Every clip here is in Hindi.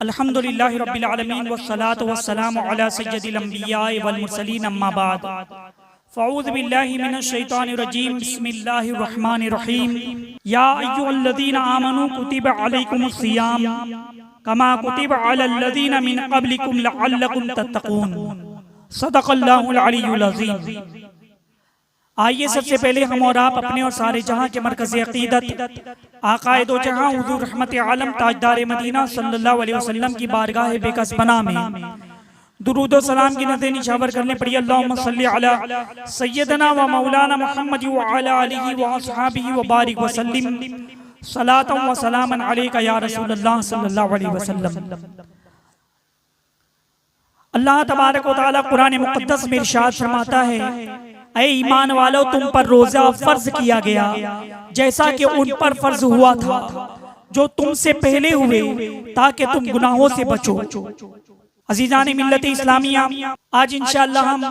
अल्हम्दुलिल्लाहि रब्बिल आलमीन वस्सलातु वस्सलामु अला सय्यदिल अंबिया'i वल मुरसलीन अम्मा बाद फ़अऊज़ु बिल्लाहि मिनश शैतानिर रजीम बिस्मिल्लाहिर रहमानिर रहीम या अय्युहल्लज़ीना आमनू कुतिबा अलैकुमुस सियाम कमा कुतिबा अलल लज़ीना मिन क़ब्लिकुम लअल्लकुम तत्तक़ून सदक़ल्लाहुल अलियुल अज़ीम। आइए सबसे पहले हम और आप अपने और सारे जहां के मरकज़ अक़ीदत आक़ाए दो जहां हुज़ूर रहमत आलम ताजदार मदीना सल्लल्लाहु अलैहि वसल्लम की बारगाह बेकसबना में दुरूद व सलाम की नज़र निशावर करने पड़ी। अल्लाहुम्मा सल्लि अला सय्यदना व मौलाना मुहम्मद व अला आलिहि व अस्हाबिहि व बारिक व सल्लिम सलातन व सलामन अलैका या रसूलल्लाह सल्लल्लाहु अलैहि वसल्लम। अल्लाह तबारक व तआला कुरान मुक़द्दस में इरशाद फरमाता है, ऐ ईमान वालों, तुम पर रोजा फर्ज किया गया जैसा कि उन पर फर्ज हुआ था जो तुमसे पहले हुए, ताकि तुम गुनाहों से बचो। अजीजान मिल्लत इस्लामिया, आज इंशाअल्लाह हम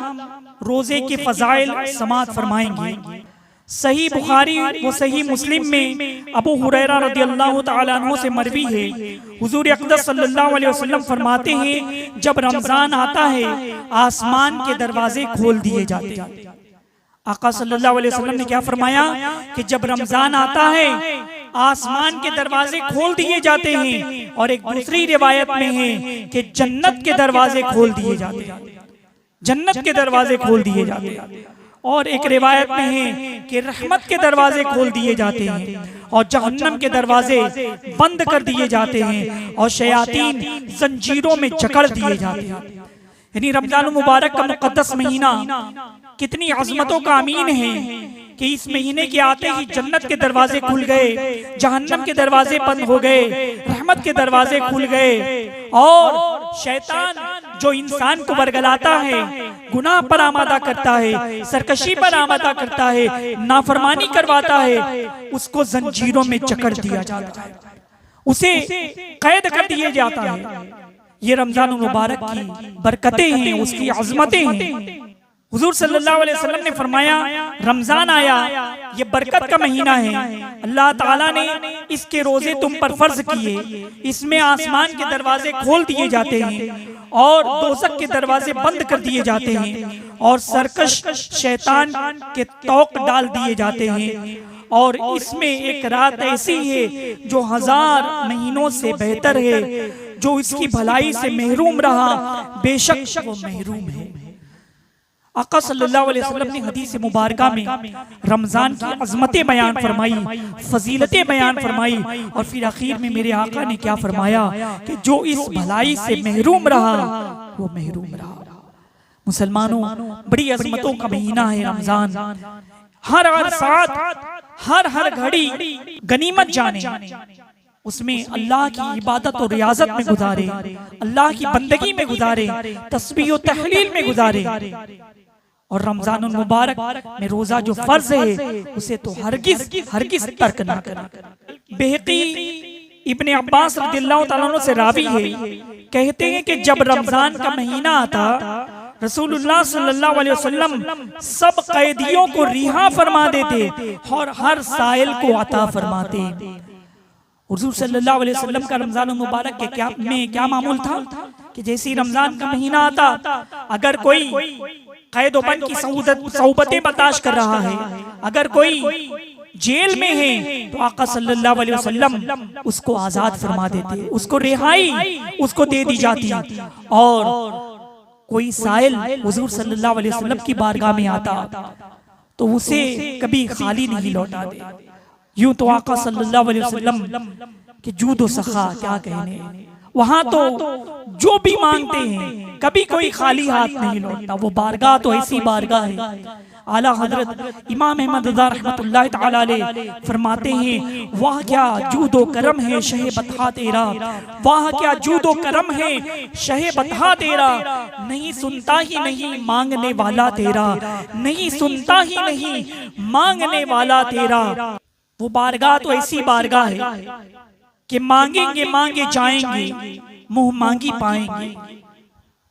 रोजे के फजाइल समाअत फरमाएंगे। सही बुखारी व सही मुस्लिम में अबू हुरैरा रदियल्लाहु ताला अन्हु से मरवी है, हुजूर अक़दस सल्लल्लाहु अलैहि वसल्लम फरमाते हैं, जब रमजान आता है आसमान के दरवाजे खोल दिए जाते हैं। आका सल्लल्लाहु अलैहि वसल्लम ने क्या फरमाया कि जब रमजान आता है आसमान के दरवाजे खोल दिए जाते हैं, और एक दूसरी रिवायत में है कि जन्नत के दरवाजे खोल दिए जाते हैं, जन्नत के दरवाजे खोल दिए जाते हैं। और एक रिवायत में है कि रहमत के दरवाजे खोल दिए जाते हैं और जहन्नम के दरवाजे बंद कर दिए जाते हैं और शयातीन जंजीरों में जकड़ दिए जाते हैं। यानी रमजान मुबारक का मुकद्दस महीना कितनी अज़मतों का अमीन है कि इस महीने के आते ही जन्नत के दरवाजे खुल गए, जहन्नम के दरवाजे बंद हो गए, रहमत के दरवाजे खुल गए, और शैतान जो इंसान को बरगलाता है, गुनाह पर आमादा करता है, सरकशी पर आमादा करता है, नाफरमानी करवाता है, उसको जंजीरों में जकड़ दिया जाता है, उसे कैद कर दिया जाता है। ये रमजान मुबारक की बरकतें हैं, उसकी अज़मतें हैं। हुजूर सल्लल्लाहु अलैहि वसल्लम ने फरमाया, रमजान आया, ये बरकत का महीना है, अल्लाह ताला ने इसके रोजे तुम पर फर्ज किए, इसमें आसमान के दरवाजे खोल दिए जाते हैं और दोज़ख के दरवाजे बंद कर दिए जाते हैं और सरकश शैतान के तौक डाल दिए जाते हैं, और इसमें एक रात ऐसी है जो 1000 महीनों से बेहतर है। जो इसकी भलाई से महरूम रहा, बेशक वो महरूम है। आका सल्लल्लाहु अलैहि वसल्लम ने हदीस मुबारका में रमजान की अज़मतें बयान फरमाई, फजीलतें बयान फरमाई, और फिर आखिर में मेरे आका ने क्या फरमाया कि जो इस भलाई से महरूम रहा वो महरूम रहा। मुसलमानों, बड़ी अज़मतों का महीना है रमजान। हर साथ हर घड़ी गनीमत जाने, उसमें अल्लाह की इबादत और रियाजत में गुजारे, अल्लाह की बंदगी में गुजारे, तस्बीह और तहलील में गुजारे। और रमजान मुबारक में रोजा जो फर्ज है उसे तो हरगिज़ तर्क ना करें। बेहकी इब्ने अब्बास रज़ियल्लाहु ताला अन्हु से रावी है, कहते हैं कि जब रमजान का महीना आता, रसूलुल्लाह सल्लल्लाहु अलैहि वसल्लम सब कैदियों को रिहा फरमा देते और हर साइल को अता फरमाते। हुजूर सल्लल्लाहु अलैहि वसल्लम का रमजान मुबारक के क्या मामूल था कि जैसे ही रमजान का महीना आता, अगर कोई कैदोबंद की सौबतें बर्दाश्त कर रहा है, अगर कोई जेल में है, तो आका सल्लल्लाहु अलैहि वसल्लम उसको आजाद फरमा देते, उसको रिहाई उसको दे दी जाती। और कोई साइल हुजूर सल्लल्लाहु अलैहि वसल्लम की बारगाह में आता तो उसे कभी खाली नहीं लौटा दे। यूं तो आका सल्लल्लाहु अलैहि वसल्लम के जूद व सखा क्या कहने, वहां तो जो भी मांगते हैं कभी कोई खाली हाथ नहीं लौटता। वो बारगाह तो ऐसी बारगाह है। आला हजरत इमाम अहमद रज़ा रहमतुल्लाह तआला अलैह फरमाते हैं, वाह क्या जूदो करम है शहे बता तेरा, वाह क्या जूदो करम है शहे बता तेरा, नहीं सुनता ही नहीं मांगने वाला तेरा, नहीं सुनता ही नहीं मांगने वाला तेरा। वो बारगाह तो ऐसी बारगाह है कि मांगेंगे मांगे जाएंगे, मुंह मांगी पाएंगे।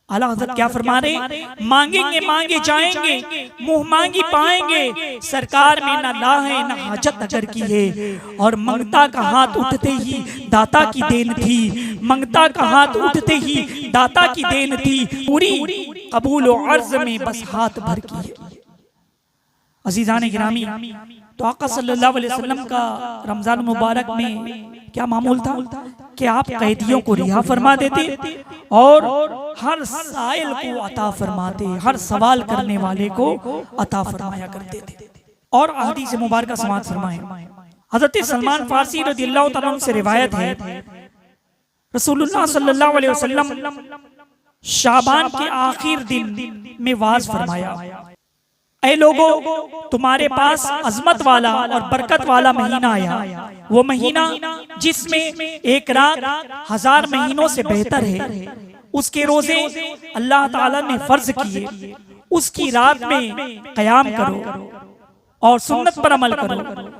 आला हज़रत क्या फरमा रहे, मांगेंगे मांगे जाएंगे, मुंह मांगी पाएंगे, सरकार में ना ला है ना हाजत अगर की है। और मंगता का हाथ उठते ही दाता की देन थी, मंगता का हाथ उठते ही दाता की देन थी, पूरी कबूल और अर्ज में बस हाथ भर की है। अजीजान गिरामी, तो आका सल्लल्लाहु अलैहि वसल्लम का रमजान मुबारक में क्या मामूल था कि आप कैदियों को रिहा फरमा देते और हर साइल को अता फरमाते, हर सवाल करने वाले को अता फरमाया करते थे। और अहदीस मुबारक समाअत फरमाएं, हज़रत सलमान फारसी रज़ियल्लाहु तआला अन्हु से रिवायत है, रसूलुल्लाह सल्लल्लाहु अलैहि वसल्लम शाबान के आखिर दिन में वाज फरमाया, ऐ लोगों, तुम्हारे पास अजमत वाला और बरकत वाला महीना आया, वो महीना जिसमें एक रात 1000 महीनों से बेहतर है। उसके रोजे अल्लाह ताला ने फर्ज किए, उसकी रात में कयाम करो और सुन्नत पर अमल करो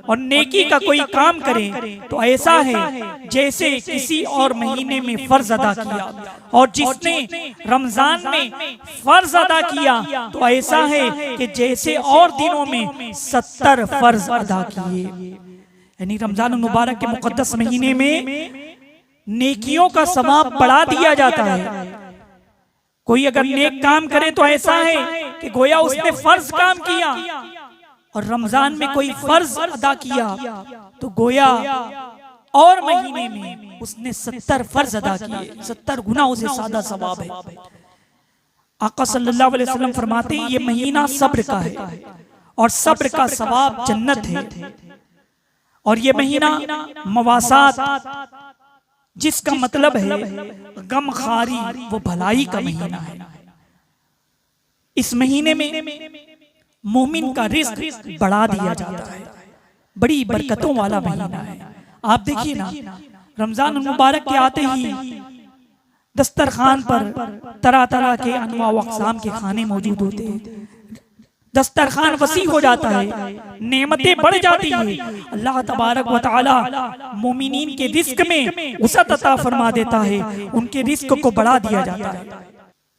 और नेकी का कोई काम करे तो ऐसा है जैसे किसी और महीने में फर्ज अदा किया, और जिसने रमजान में फर्ज अदा किया तो ऐसा है कि जैसे और दिनों में 70 फर्ज अदा किए। यानी रमजान मुबारक के मुकद्दस महीने में नेकियों का सवाब बढ़ा दिया जाता है। कोई अगर नेक काम करे तो ऐसा है कि गोया उसने फर्ज काम किया, और रमजान में कोई फर्ज अदा किया तो गोया और महीने में उसने 70 फर्ज अदा किए, 70 गुना उसे सादा सवाब है। आका सल्लल्लाहु अलैहि वसल्लम फरमाते हैं, ये महीना सब्र का है और सब्र का सवाब जन्नत है। और ये महीना मवासात, जिसका मतलब है गमखारी, वो भलाई का महीना है। इस महीने में मोमिन का रिज़्क बढ़ा दिया जाता है, बड़ी बरकतों वाला महीना है। आप देखिए ना, रमजान मुबारक के आते ही दस्तरखान पर तरह तरह के अनवा व अक़साम के खाने मौजूद होते हैं, दस्तरखान वसी हो जाता है, नेमतें बढ़ जाती है। अल्लाह तबारक व तआला मोमिनीन के रिज़्क में वसअत अता फरमा देता है, उनके रिज़्क को बढ़ा दिया जाता है।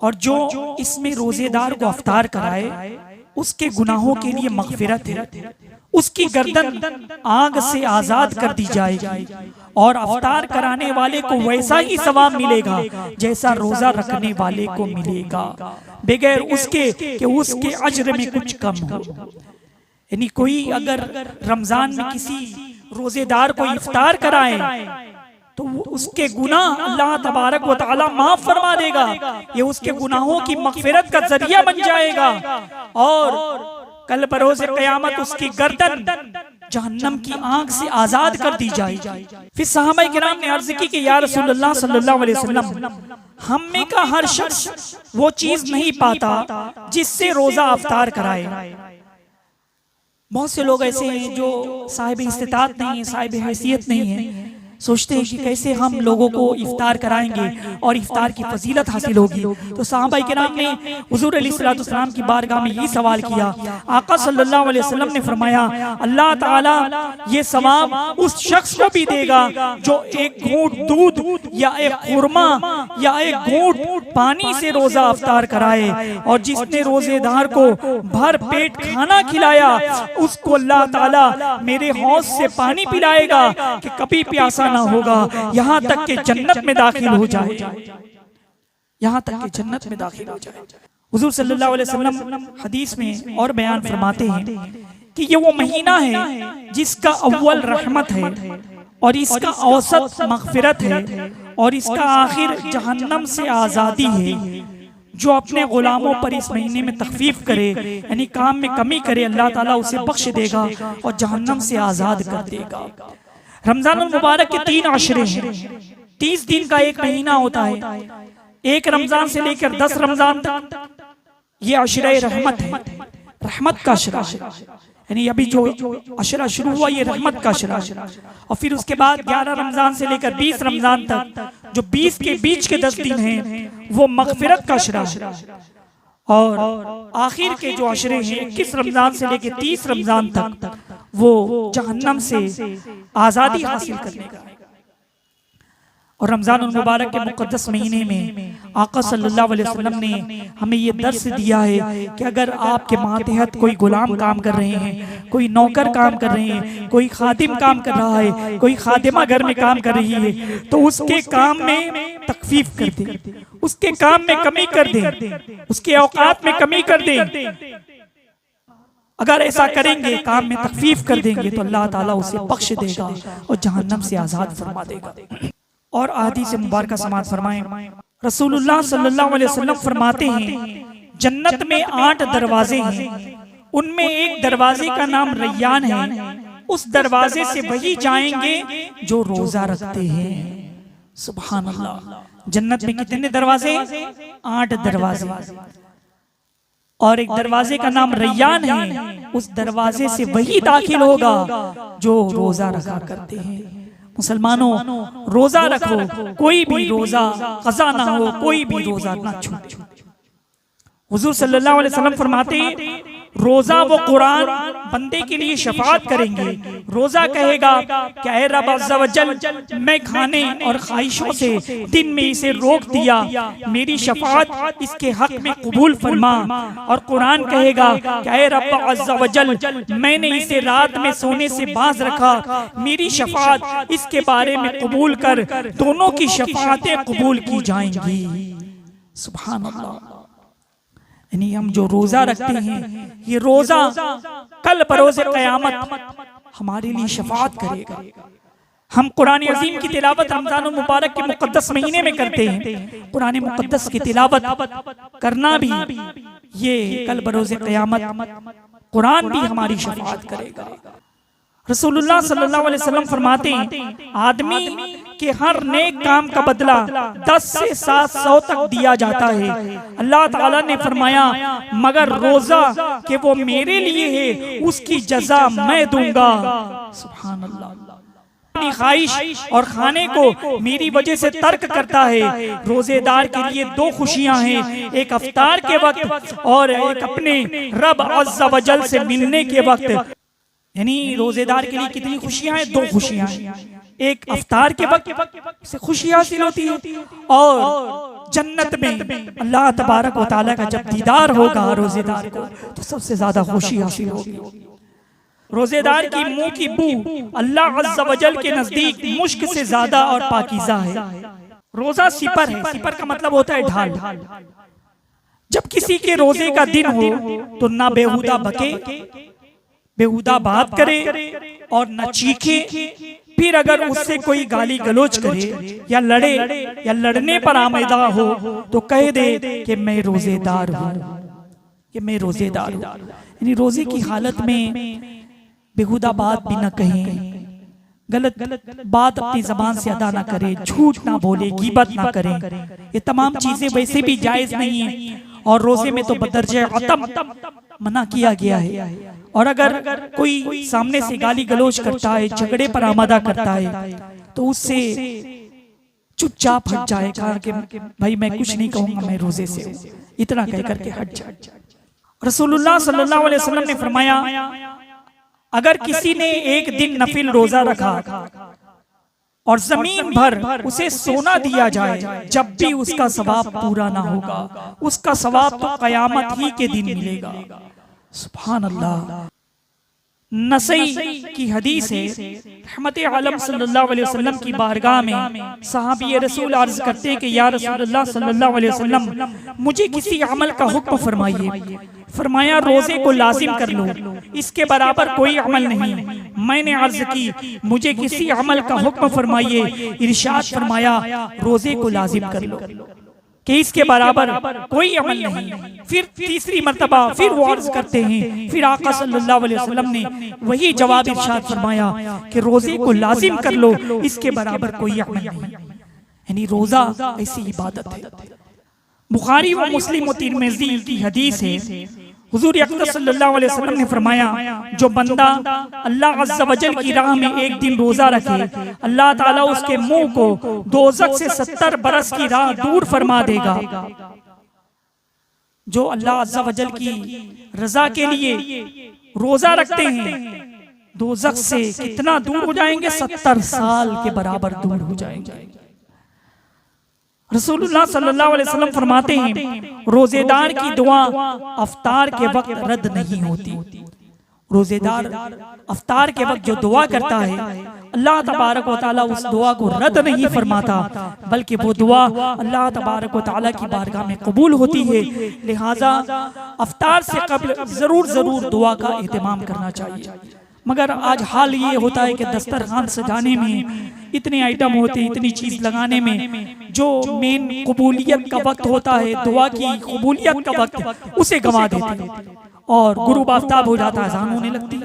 और जो इसमें रोजेदार को अफ्तार कराए उसके गुनाहों के लिए मग़फ़िरत है, उसकी गर्दन आग से आजाद कर दी जाएगी और अफ्तार कराने वाले को वैसा ही सवाब मिलेगा जैसा रोजा रखने वाले को मिलेगा, बगैर उसके कि उसके अज्र में कुछ कम हो। यानी कोई अगर रमजान में किसी रोजेदार को इफ्तार कराए तो उसके गुनाह अल्लाह तबारक व तआला माफ फरमा देगा, ये उसके गुनाहों की मग़फ़िरत का जरिया बन जाएगा। और कल बरोज़े क़यामत उसकी गर्दन जहन्नम की आग से आजाद कर दी जाएगी। फिर सहाबाए किराम ने अर्ज़ की कि या रसूलल्लाह सल्लल्लाहु अलैहि वसल्लम, हम में का हर शख्स वो चीज नहीं पाता जिससे रोजा अफ्तार कराए। बहुत से लोग ऐसे हैं जो साहिब इस्तिताअत नहीं है, साहिब हैसियत नहीं है, सोचते हैं कि कैसे हम लोगों को इफ्तार कराएंगे और इफ्तार की फजीलत हासिल होगी। तो सहाबाए किराम ने हुजूर अलैहिस्सलातु वस्सलाम की बारगाह में ये सवाल किया। आका सल्लल्लाहु अलैहि वसल्लम ने फरमाया, अल्लाह ताला ये सवाब उस शख्स को भी देगा जो एक घूंट दूध या एक खुरमा या एक घूंट पानी से रोजा अफ्तार कराए, और जिसने रोजेदार को भर पेट खाना खिलाया उसको अल्लाह ताला मेरे हौज से पानी पिलाएगा कि कभी प्यासा ना होगा, यहाँ तक के जन्नत में दाखिल हो जाए, यहाँ तक के जन्नत में दाखिल हो जाए। हुजूर सल्लल्लाहु अलैहि वसल्लम हदीस में और बयान फरमाते हैं कि ये वो महीना है जिसका अव्वल रहमत है और इसका औसत मग़फ़िरत है और इसका आखिर जहन्नम से आज़ादी है। जो अपने गुलामों पर इस महीने में तखफीफ करे, यानी काम में कमी करे, अल्लाह ताला उसे बख्श देगा और जहन्नम से आज़ाद कर देगा। रमजान मुबारक के 3 अशरे हैं, 30 दिन का एक महीना होता है। एक रमजान से लेकर 10 रमजान तक ये अशरे रहमत है, रहमत का अशरा है। यानी अभी जो अशरा शुरू हुआ ये रहमत का अशरा है। और फिर उसके बाद 11 रमजान से लेकर 20 रमजान तक जो 20 के बीच के 10 दिन हैं वो मग़फ़िरत का अशरा है। और आखिर के जो अशरे हैं 21 रमजान से लेकर 30 रमजान तक वो जहन्नम से आजादी हासिल करने का। और रमजान मुबारक के मुकद्दस महीने में आका सल्लल्लाहु अलैहि वसल्लम ने हमें ये दर्स दिया है कि अगर आपके मातहत कोई गुलाम काम कर रहे हैं, कोई नौकर काम कर रहे हैं, कोई खादिम काम कर रहा है, कोई खादिमा घर में काम कर रही है, तो उसके काम में तखफीफ कर दे, उसके काम में कमी कर दे, उसके औकात में कमी कर दे। अगर ऐसा करेंगे, काम में तखफीफ कर देंगे, तो अल्लाह ताला उसे बख्श देगा और जहन्नम से आजाद फरमा देगा। और हदीस मुबारक समाअत फरमाएं, रसूलुल्लाह सल्लल्लाहु अलैहि वसल्लम फरमाते हैं जन्नत में 8 दरवाजे हैं, उनमें एक दरवाजे का नाम रैयान है, उस दरवाजे से वही जाएंगे जो रोजा रखते हैं। सुभान अल्लाह। जन्नत में कितने दरवाजे? 8 दरवाजे। और एक दरवाजे का नाम रैयान है, उस दरवाजे से वही दाखिल होगा जो रोजा रखा करते हैं। मुसलमानों, रोजा रखो, कोई भी रोजा कज़ा ना हो, कोई भी रोजा ना छूटे। हुजूर सल्लल्लाहु अलैहि वसल्लम फरमाते रोजा वो कुरान बंदे के लिए शफाअत करेंगे। रोजा कहेगा कि ऐ रब अज़्ज़ा वजल, मैं खाने और ख्वाहिशों से दिन में इसे रोक दिया, मेरी शफाअत इसके हक में कबूल फरमा। और कुरान कहेगा कि ऐ रब अज़्ज़ा वजल, मैंने इसे रात में सोने से बाज रखा, मेरी शफाअत इसके बारे में कबूल कर। दोनों की शफाअतें कबूल की जाएंगी। सुभान अल्लाह। यानी हम जो रोजा रखते हैं, ये रोजा कल बरोज़े क़यामत हमारे लिए शफाअत करेगा। हम कुरान अज़ीम की तिलावत रमज़ान मुबारक के मुक़द्दस महीने में करते हैं। कुरान मुक़द्दस की तिलावत करना भी ये कल बरोज़े क़यामत कुरान भी हमारी शफाअत करेगा। रसूलुल्लाह सल्लल्लाहु अलैहि वसल्लम फरमाते हैं आदमी के हर नेक काम का बदला 10 से 700 तक दिया जाता है। अल्लाह ताला ने फरमाया मगर रोजा कि वो मेरे लिए है, उसकी जज़ा मैं दूंगा। सुभान अल्लाह। अपनी ख्वाहिश और खाने को मेरी वजह से तर्क करता है। रोजेदार के लिए 2 खुशियां हैं, एक अफ्तार के वक्त और एक अपने रब अज़्ज़ा वजल से मिलने के वक्त। यानी रोजेदार के लिए कितनी खुशियां हैं? 2 खुशियां हैं। एक अफ्तार के वक्त से खुशी हासिल होती है और जन्नत में अल्लाह तबारक व तआला का जब दीदार होगा रोजेदार को, तो सबसे ज्यादा खुशी हासिल होगी। रोजेदार की मुंह की बू अल्लाह अज़्ज़ा वजल के नजदीक मुश्क से ज्यादा और पाकीज़ा है। रोजा सिपर है, सिपर का मतलब होता है ढाल। जब किसी के रोजे का दिन हो तो ना बेहुदा बके, बेहुदा बात करे और न चीखे। फिर अगर उससे कोई गाली गलोच करे या लड़े या लड़ने पर आमेदा हो तो कह दे कि मैं रोजेदार हूँ, कि मैं रोजेदार हूँ। यानी रोजे की हालत में बेहुदा बात भी न कहें, गलत बात अपनी जबान से अदा ना करे, झूठ ना बोले, गीबत ना करें। ये तमाम चीजें वैसे भी जायज नहीं है और रोजे में तो बदरजे अतम मना किया गया है। और अगर कोई सामने से गाली गलोच करता है, झगड़े पर आमादा करता है, तो उससे चुपचाप हट जाए, कहा कि भाई मैं कुछ नहीं कहूंगा, मैं रोजे से हूं, इतना कह करके हट जाए। रसूलुल्लाह सल्लल्लाहु अलैहि वसल्लम ने फरमाया अगर किसी ने एक दिन नफिल रोजा रखा और जमीन भर उसे सोना दिया जाए, जब भी उसका सवाब पूरा ना होगा, उसका सवाब तो कयामत ही के दिन मिलेगा। सुभान अल्लाह। नसई की हदीस है, रहमत आलम सल्लल्लाहु अलैहि वसल्लम की बारगाह में सहाबी रसूल अर्ज करते हैं कि या रसूलल्लाह सल्लल्लाहु अलैहि वसल्लम, मुझे किसी अमल का हुक्म फरमाइए। फरमाया रोजे को लाजिम कर लो, इसके बराबर कोई अमल नहीं। मैंने अर्ज की मुझे किसी अमल का हुक्म फरमाइए। इरशाद फरमाया रोजे को लाजिम कर लो कि इसके बराबर कोई अमल नहीं। फिर तीसरी मर्तबा फिर वो अर्ज करते हैं, फिर आका सल्लल्लाहु अलैहि वसल्लम ने वही जवाब इरशाद फरमाया कि रोजे को लाजिम कर लो, इसके बराबर कोई अमल नहीं। यानी रोजा ऐसी इबादत है। बुखारी व मुस्लिम व तिरमिज़ी की हदीस है, हुजूर अक़दस सल्लल्लाहु अलैहि वसल्लम ने फरमाया जो बंदा अल्लाह अज़्ज़ा वजल की राह में एक दिन रोजा रखे, अल्लाह ताला उसके मुंह को दोज़ख से 70 बरस की राह दूर फरमा देगा। जो अल्लाह अज़्ज़ा वजल की रजा के लिए रोजा रखते हैं, दोज़ख से कितना दूर हो जाएंगे? 70 साल के बराबर दूर हो जाएंगे। रसूलुल्लाह सल्लल्लाहु अलैहि वसल्लम फरमाते हैं रोजेदार की दुआ अफ्तार के वक्त रद्द नहीं होती। रोजेदार अफ्तार के वक्त जो दुआ करता है अल्लाह तबारक व तआला उस दुआ को रद्द नहीं फरमाता, बल्कि वो दुआ अल्लाह तबारक व तआला की बारगाह में कबूल होती है। लिहाजा अफ्तार से कबल जरूर दुआ का एहतमाम करना चाहिए। मगर आज हाल ये होता है कि दस्तरखान सजाने में इतने आइटम होते हैं, इतनी चीज लगाने में जो मेन कबूलियत का वक्त होता है, दुआ की कबूलियत का वक्त, उसे गंवा देते हैं और गुरूब आफ्ताब हो जाता है, अज़ान होने लगती।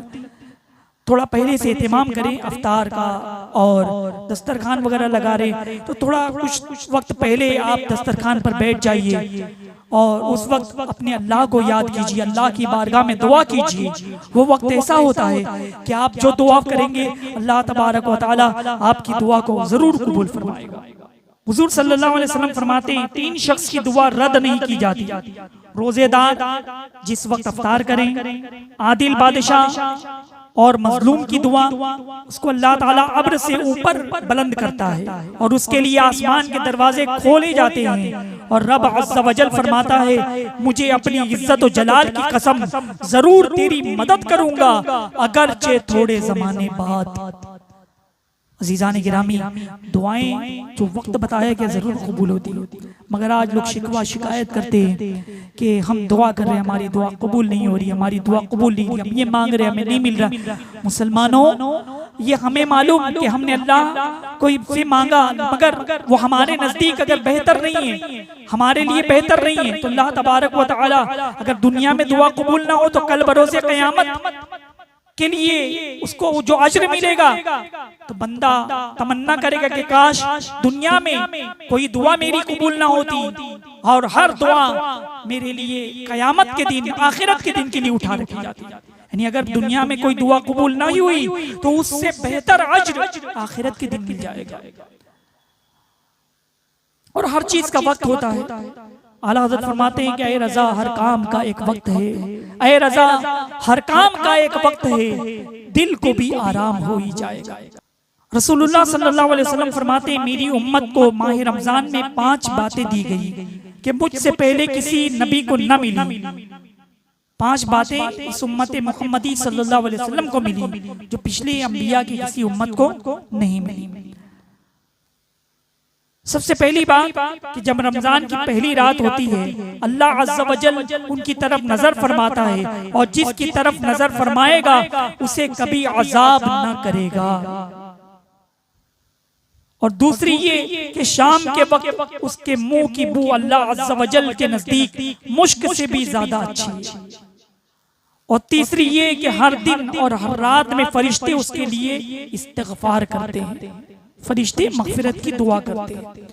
थोड़ा पहले से एहतमाम करें अफ्तार का, और दस्तरखान वगैरह लगा रहे तो थोड़ा कुछ वक्त पहले आप दस्तरखान पर बैठ जाइए और उस वक्त अपने अल्लाह को याद कीजिए, अल्लाह की बारगाह में दुआ कीजिए। वो वक्त ऐसा होता है कि आप जो दुआ करेंगे अल्लाह तबारक व तआला आपकी दुआ को जरूर कबूल फरमाएगा। हुजूर सल्लल्लाहु अलैहि वसल्लम फरमाते हैं 3 शख्स की दुआ रद्द नहीं की जाती। रोजेदार जिस वक्त अफ्तार करें, आदिल बादशाह और मजलूम की दुआ उसको अल्लाह ताला अब्र से ऊपर बुलंद करता है और उसके लिए आसमान के दरवाजे खोले जाते हैं और रब अज़्ज़ा वजल फरमाता है मुझे अपनी इज्जत और जलाल की कसम जरूर तेरी मदद करूंगा अगरचे थोड़े जमाने बाद। अजीज़ान गिरामी, दुआएं जो वक्त बताया गया जरूर कबूल होती, मगर आज लोग शिकवा शिकायत करते हैं कि हम दुआ कर रहे हैं, हमारी दुआ कबूल नहीं हो रही, हमारी दुआ कबूल नहीं, हम ये मांग रहे हैं, हमें नहीं मिल रहा। मुसलमानों, ये हमें मालूम कि हमने अल्लाह कोई से मांगा, मगर वो हमारे नजदीक अगर बेहतर नहीं है, हमारे लिए बेहतर नहीं है, तो अल्लाह तबारक व तआला अगर दुनिया में दुआ कबूल ना हो तो कल बरोज़े क़यामत के लिए उसको जो अज्र मिलेगा, तो बंदा तमन्ना करेगा कि काश दुनिया में कोई दुआ मेरी कबूल ना होती और हर दुआ मेरे लिए कयामत के दिन, आखिरत के दिन के लिए उठा रखी जाती। यानी अगर दुनिया में कोई दुआ कबूल ना हुई तो उससे बेहतर अज्र आखिरत के दिन मिल जाएगा। और हर चीज का वक्त होता है। आला हज़रत फरमाते हैं कि ऐ रज़ा हर काम का एक वक्त है, ऐ रज़ा हर काम का एक वक्त है, दिल को भी आराम हो ही जाएगा। रसूलुल्लाह सल्लल्लाहु अलैहि वसल्लम फरमाते हैं मेरी उम्मत को माह रमजान में 5 बातें दी गई कि मुझसे पहले किसी नबी को न मिली। 5 बातें इस उम्मत मुहम्मदी सल्लल्लाहु अलैहि वसल्लम को मिली जो पिछले अंबिया की किसी उम्मत को नहीं मिली। सबसे पहली बात कि जब रमजान की पहली रात होती है अल्लाह अज़्ज़ा वजल उनकी तरफ नजर फरमाता है और जिसकी तरफ नजर फरमाएगा उसे कभी अजाब न करेगा। और दूसरी ये कि शाम के वक्त उसके मुंह की बू अल्लाह अज़्ज़ा वजल के नजदीक मुश्क से भी ज्यादा अच्छी है। और तीसरी ये कि हर दिन और हर रात में फरिश्ते उसके लिए इस्तिग़फ़ार करते हैं, फरिश्ते मग़फ़िरत की दुआ करते हैं।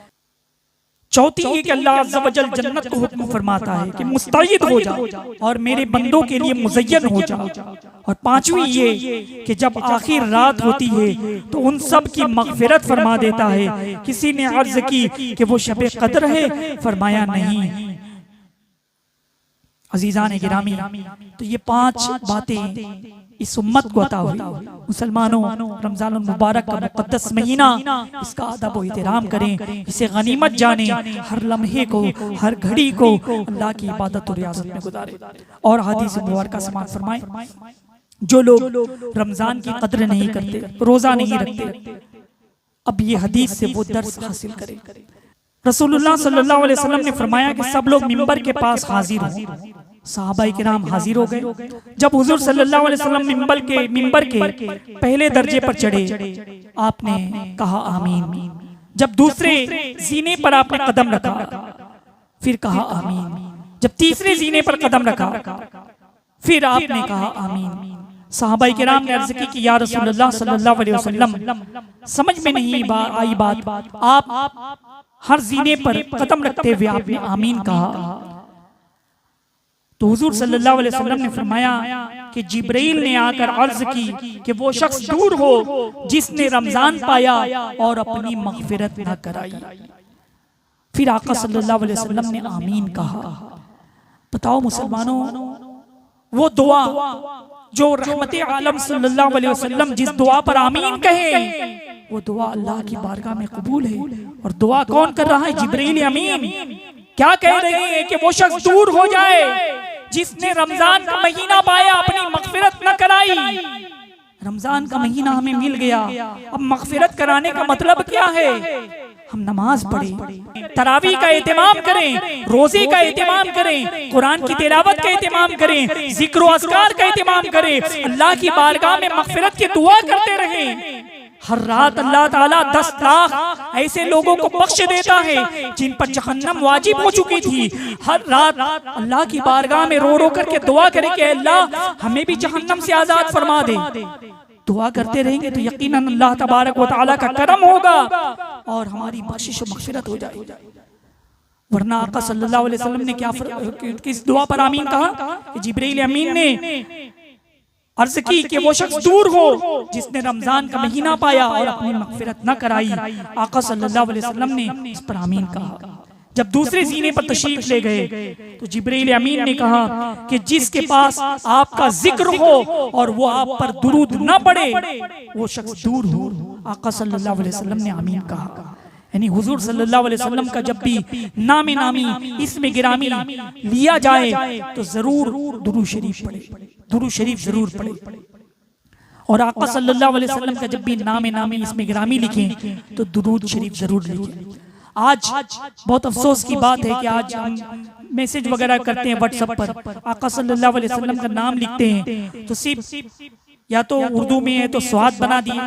चौथी ये कि अल्लाह अज़्ज़ा वजल जन्नत को हुक्म फरमाता है कि मुस्तईद हो जा और मेरे बंदों के लिए मुज़य्यन हो जा। और पांचवी ये कि जब आखिर रात होती है तो उन सब की मग़फ़िरत फरमा देता है। किसी ने अर्ज़ की कि वो शब क़द्र है, फरमाया नहीं। अज़ीज़ान गिरामी, तो ये 5 बातें इस उम्मत को अता हुई। मुसलमानों, रमजानुल मुबारक का मुक़द्दस महीना, इसका अदब व एहतराम करें, इसे गनीमत जाने, हर लम्हे को, हर घड़ी को अल्लाह की इबादत और रियाज़त में गुजारे। और हदीस मुबारक का समान फरमाएं, जो लोग रमजान की कद्र नहीं करते, रोजा नहीं रखते, अब ये हदीस से वो दर्स हासिल करें। रसूलुल्लाह सल्लल्लाहु अलैहि वसल्लम ने फरमाया कि सब लोग मिंबर के पास हाजिर हों। सहाबाए किराम हाजिर हो गए। जब हुजूर सल्लल्लाहु अलैहि वसल्लम मिंबर के पहले दर्जे पर चढ़े, आपने कहा आमीन। जब दूसरे जीने पर आपने कदम रखा, फिर कहा आमीन। जब तीसरे जीने पर कदम रखा, फिर आपने कहा आमीन। सहाबाए किराम ने अर्ज़ की कि या रसूलल्लाह सल्लल्लाहु अलैहि वसल्लम, समझ में नहीं आई बात, आप हर जीने पर कदम रखते हुए आपने आमीन कहा। तो हुजूर सल्लल्लाहु अलैहि वसल्लम ने फरमाया कि जिब्रील ने आकर अर्ज की कि वो शख्स दूर हो जिसने रमजान पाया और अपनी मग़फ़िरत न कराई। फिर आका सल्लल्लाहु अलैहि वसल्लम ने आमीन कहा। बताओ मुसलमानों, वो दुआ जो रहमते आलम सल्लल्लाहु अलैहि वसल्लम जिस दुआ पर आमीन कहे वो दुआ अल्लाह की बारगाह में कबूल है। और दुआ कौन कर रहा है? जिब्रील अमीन। क्या कह रहे हैं कि वो शख्स दूर हो जाए जिसने रमजान का महीना पाया, अपनी मगफिरत न कराई। रमजान का महीना हमें मिल गया, अब मगफिरत कराने का मतलब क्या है? हम नमाज पढ़ें, तरावी का एहतमाम करें, रोजे का एहतमाम करें, कुरान की तिलावत का एहतमाम करें, जिक्र व अस्कार का एहतमाम करें, अल्लाह की बारगाह में मगफिरत की दुआ करते रहें। हर रात अल्लाह ताला 10 लाख ऐसे लोगों को बख्श देता है जिन पर जहन्नम वाजिब हो चुकी थी। हर रात अल्लाह की बारगाह में रो रो करके दुआ करें कि अल्लाह हमें भी जहन्नम से आजाद फरमा दे। दुआ करते रहेंगे तो यकीनन अल्लाह तबारक व तआला का करम होगा और हमारी बख्शिश और मग़फ़िरत हो जाएगी। वरना आका सल्लल्लाहु अलैहि वसल्लम ने क्या किस दुआ पर आमीन कहा? जिब्रील अमीन ने अर्ज की कि वो शख्स दूर हो जिसने रमजान का महीना पाया और अपनी मग़फ़िरत न कराई। आका सल्लल्लाहु अलैहि वसल्लम ने इस पर आमीन कहा। जब दूसरे सीने पर तशरीफ ले गए तो जिब्रील अमीन ने कहा कि जिसके पास आपका जिक्र हो और वो आप पर दुरूद न पड़े वो शख्स दूर हो। आका सल्लल्लाहु अलैहि वसल्लम ने आमीन कहा। यानी हुजूर सल्लल्लाहु अलैहि वसल्लम का जब भी नामे नामी इसमें गिरामी लिया जाए तो जरूर दुरूद शरीफ पढ़े, दुरूद शरीफ जरूर पढ़े। और आका सल्लल्लाहु अलैहि वसल्लम का जब भी नामे नामी इसमें गिरामी लिखें तो दुरूद शरीफ जरूर लिखें। आज बहुत अफसोस की बात है कि आज हम मैसेज वगैरह करते हैं व्हाट्सएप पर, आका सल्लल्लाहु अलैहि वसल्लम का नाम लिखते हैं तो सिर्फ या तो उर्दू में है तो स्वाद बना दिए,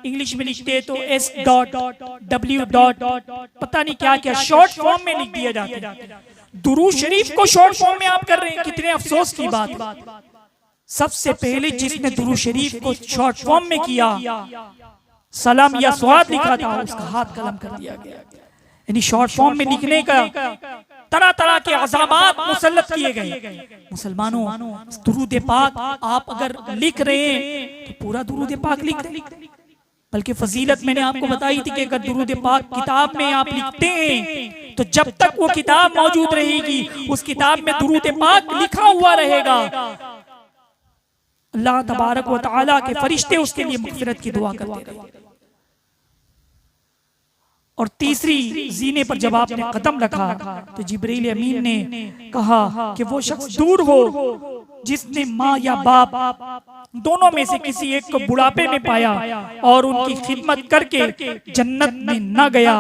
इंग्लिश में लिखते हैं तो S.W. पता नहीं क्या क्या शॉर्ट फॉर्म में लिख दिया जाता है। दुरूद शरीफ को शॉर्ट फॉर्म में आप कर रहे हैं, कितने अफसोस की बात है। सबसे पहले जिसने दुरूद शरीफ को शॉर्ट फॉर्म में किया, सलाम या स्वाद लिखा था, उसका हाथ कलम कर दिया गया। यानी शॉर्ट फॉर्म में लिखने का तरह तरह के अज़ामात मुसल्लत किए गए। मुसलमानों, दुरूद पाक आप अगर लिख रहे हैं तो पूरा दुरूद पाक लिख दें। बल्कि फजीलत मैंने आपको बताई थी कि अगर दुरूद पाक किताब में आप लिखते हैं तो जब तक वो किताब मौजूद रहेगी उस किताब में दुरूद पाक लिखा हुआ रहेगा। अल्लाह तबारक व तआला के फरिश्ते उसके लिए मग़फ़िरत की दुआ करते रहेंगे। और तीसरी जीने पर जब आपने कदम रखा तो जिब्रील अमीन ने कहा कि वो शख्स दूर हो जिसने माँ या बाप दोनों में से किसी एक को बुढ़ापे में पाया और उनकी खिदमत करके जन्नत में न गया,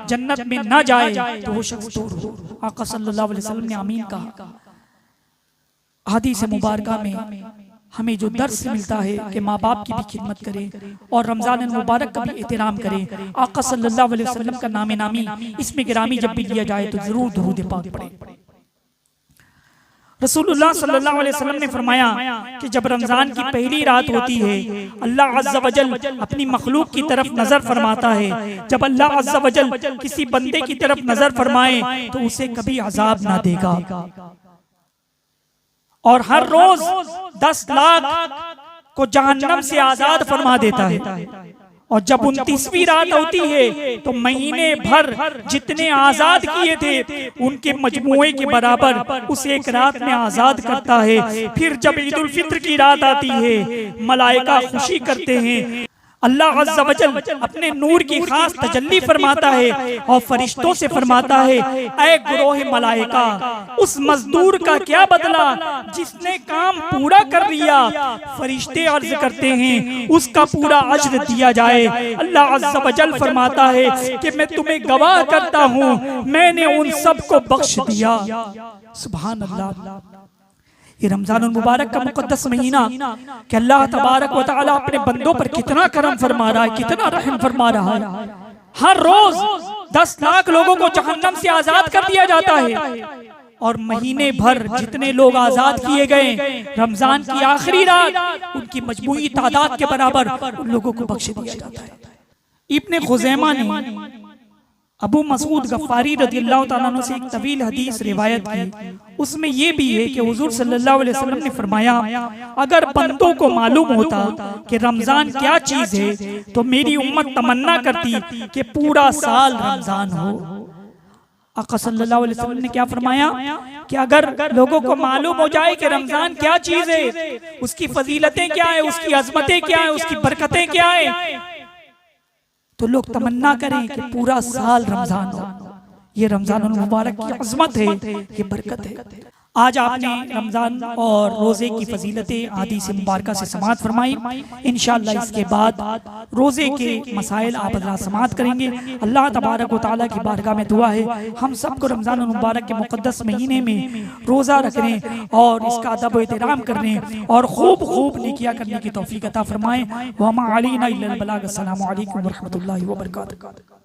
जन्नत में न जाए तो वो शख्स दूर हो। आका सल्लल्लाहु अलैहि वसल्लम ने आमीन कहा। हदीस मुबारका में हमें जो दर्स मिलता है कि माँ बाप की भी खिदमत करें और रमजान मुबारक का भी एहतराम करें। आका सल्लल्लाहु अलैहि वसल्लम का नामे नामी इसमें गिरामी जब भी लिया जाए तो जरूर दुरूद पाक पढ़ें। रसूलुल्लाह सल्लल्लाहु अलैहि वसल्लम ने फरमाया कि जब रमजान की पहली रात होती है अल्लाह अज़्ज़ा वजल अपनी मखलूक की तरफ नजर फरमाता है। जब अल्लाह अज़्ज़ा वजल किसी बंदे की तरफ नजर फरमाए तो उसे कभी अजाब ना देगा और हर रोज 10 लाख को जहन्नम से आजाद फरमा देता है। और जब 29वीं रात होती है तो महीने भर जितने आजाद किए थे उनके मजमुए के बराबर उस एक रात में आजाद करता है। फिर जब ईद उल फित्र की रात आती है मलाइका खुशी करते हैं, अल्लाह अज़्ज़ा वजल अपने नूर की खास तजल्ली फरमाता है और फरिश्तों से फरमाता है, ऐ गुरोह मलाइका उस मजदूर का क्या बदला जिसने काम पूरा कर लिया। फरिश्ते अर्ज करते हैं उसका पूरा अज्र दिया जाए। अल्लाह अज़्ज़ा वजल फरमाता है कि मैं तुम्हें गवाह करता हूँ मैंने उन सबको बख्श दिया। सुभान अल्लाह। ये रमजान मुबारक का मुकद्दस महीना कि अल्लाह तबारक व तआला अपने बंदों पर कितना करम फरमा रहा है, कितना रहम फरमा रहा है। हर रोज 10 लाख लोगों को जहन्नम से आजाद कर दिया जाता है और महीने भर जितने लोग आजाद किए गए रमजान की आखिरी रात उनकी मजमूई तादाद के बराबर उन लोगों को बख्श दिया जाता है। इब्ने खुज़ैमा ने अबू मसूद गफ्फारी रज़ियल्लाहु ताला अन्हु से एक तवील हदीस रिवायत की। उसमें यह भी है कि हुजूर सल्लल्लाहु अलैहि वसल्लम ने फरमाया अगर बंदों को मालूम होता कि रमजान क्या चीज है तो मेरी उम्मत तमन्ना करती कि पूरा साल रमजान हो। आका सल्लल्लाहु अलैहि वसल्लम ने क्या फरमाया कि अगर लोगों को मालूम हो जाए कि रमजान क्या चीज है, उसकी फजीलतें क्या है, उसकी अजमतें क्या है, उसकी बरकतें क्या है, तो लोग तमन्ना करें कि पूरा साल रमजान हो। ये रमजानुल मुबारक की अज़मत है, ये बरकत है। आज आपने रमजान और रोजे की फजीलतें आदि से मुबारक से समाअत फरमाई। इंशाअल्लाह इसके बाद रोजे के मसाइल आप हज़रात समाअत करेंगे। अल्लाह तबारक व तआला की बारगाह में दुआ है हम सबको रमजानुल मुबारक के मुक़द्दस महीने में रोज़ा रखने और इसका अदब व एहतराम करने और खूब खूब नेकियां करने की तौफीक अता फरमाएं। व मा अलैना इल्लल बलाग। अस्सलामु अलैकुम व रहमतुल्लाहि व बरकातुहू।